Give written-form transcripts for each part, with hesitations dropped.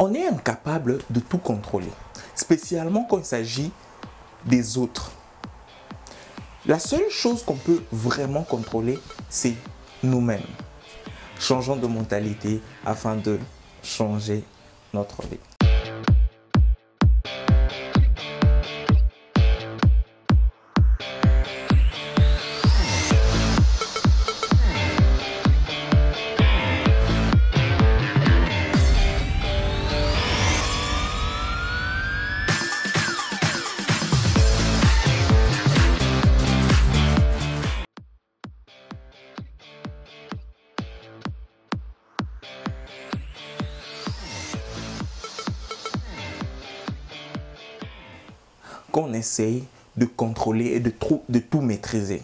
On est incapable de tout contrôler, spécialement quand il s'agit des autres. La seule chose qu'on peut vraiment contrôler, c'est nous-mêmes. Changeons de mentalité afin de changer notre vie. Qu'on essaye de contrôler et de tout maîtriser.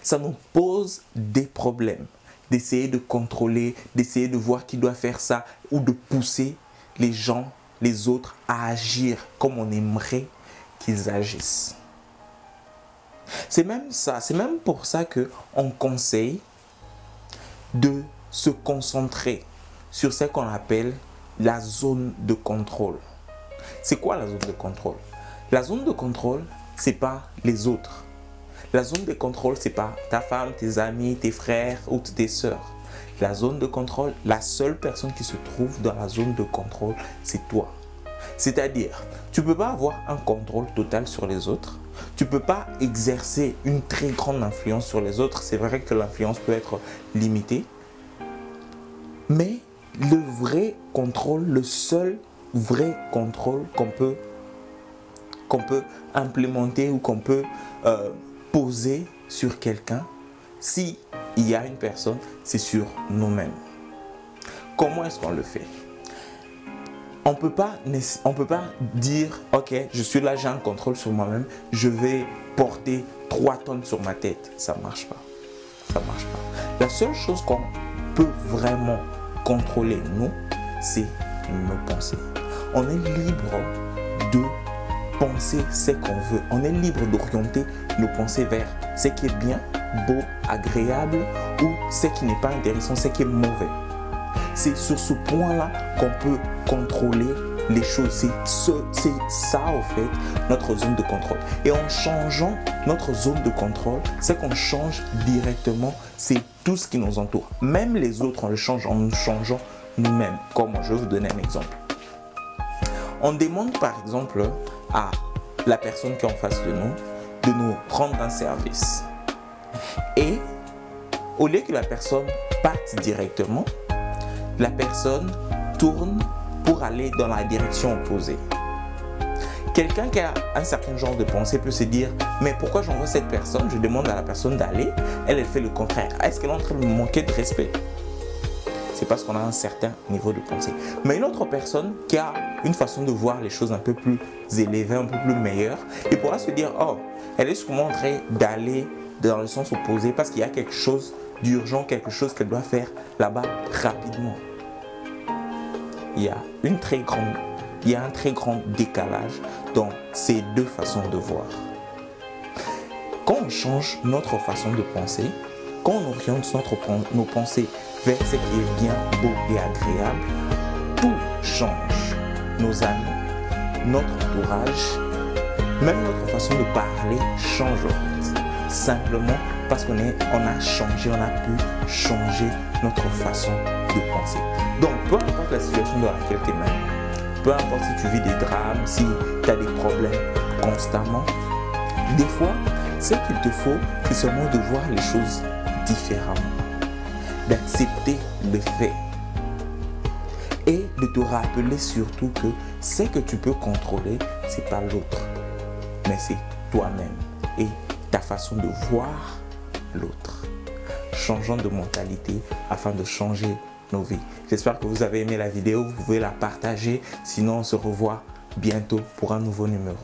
Ça nous pose des problèmes d'essayer de contrôler, d'essayer de voir qui doit faire ça ou de pousser les gens, les autres à agir comme on aimerait qu'ils agissent. C'est même ça, c'est même pour ça qu'on conseille de se concentrer sur ce qu'on appelle la zone de contrôle. C'est quoi la zone de contrôle? La zone de contrôle, ce n'est pas les autres. La zone de contrôle, ce n'est pas ta femme, tes amis, tes frères ou tes sœurs. La zone de contrôle, la seule personne qui se trouve dans la zone de contrôle, c'est toi. C'est-à-dire, tu ne peux pas avoir un contrôle total sur les autres. Tu ne peux pas exercer une très grande influence sur les autres. C'est vrai que l'influence peut être limitée. Mais le vrai contrôle, le seul vrai contrôle qu'on peut implémenter ou qu'on peut poser sur quelqu'un, s'il y a une personne, c'est sur nous-mêmes. Comment est-ce qu'on le fait? On peut pas dire, ok, je suis là, j'ai un contrôle sur moi-même, je vais porter 3 tonnes sur ma tête. Ça ne marche pas. Ça ne marche pas. La seule chose qu'on peut vraiment contrôler, nous, c'est nos pensées. On est libre de penser ce qu'on veut. On est libre d'orienter nos pensées vers ce qui est bien, beau, agréable ou ce qui n'est pas intéressant, ce qui est mauvais. C'est sur ce point-là qu'on peut contrôler les choses. C'est ça, au fait, notre zone de contrôle. Et en changeant notre zone de contrôle, ce qu'on change directement, c'est tout ce qui nous entoure. Même les autres, on le change en nous changeant nous-mêmes. Comment? Je vais vous donner un exemple. On demande par exemple à la personne qui est en face de nous rendre un service. Et au lieu que la personne parte directement, la personne tourne pour aller dans la direction opposée. Quelqu'un qui a un certain genre de pensée peut se dire, mais pourquoi j'envoie cette personne? Je demande à la personne d'aller, elle fait le contraire. Est-ce qu'elle est en train de me manquer de respect? C'est parce qu'on a un certain niveau de pensée. Mais une autre personne qui a une façon de voir les choses un peu plus élevée, un peu plus meilleure, et pourra se dire, oh, elle est sûrement en train d'aller dans le sens opposé parce qu'il y a quelque chose d'urgent, quelque chose qu'elle doit faire là-bas rapidement. Il y a un très grand décalage dans ces deux façons de voir. Quand on change notre façon de penser, quand on oriente nos pensées vers ce qui est bien, beau et agréable, tout change. Nos amis, notre entourage, même notre façon de parler change en fait. Simplement parce qu'on a changé, on a pu changer notre façon de penser. Donc, peu importe la situation dans laquelle tu es maintenant, peu importe si tu vis des drames, si tu as des problèmes constamment, des fois, ce qu'il te faut, c'est seulement de voir les choses différemment, d'accepter le fait et de te rappeler surtout que ce que tu peux contrôler, ce n'est pas l'autre, mais c'est toi-même et ta façon de voir l'autre. Changeons de mentalité afin de changer nos vies. J'espère que vous avez aimé la vidéo, vous pouvez la partager, sinon on se revoit bientôt pour un nouveau numéro.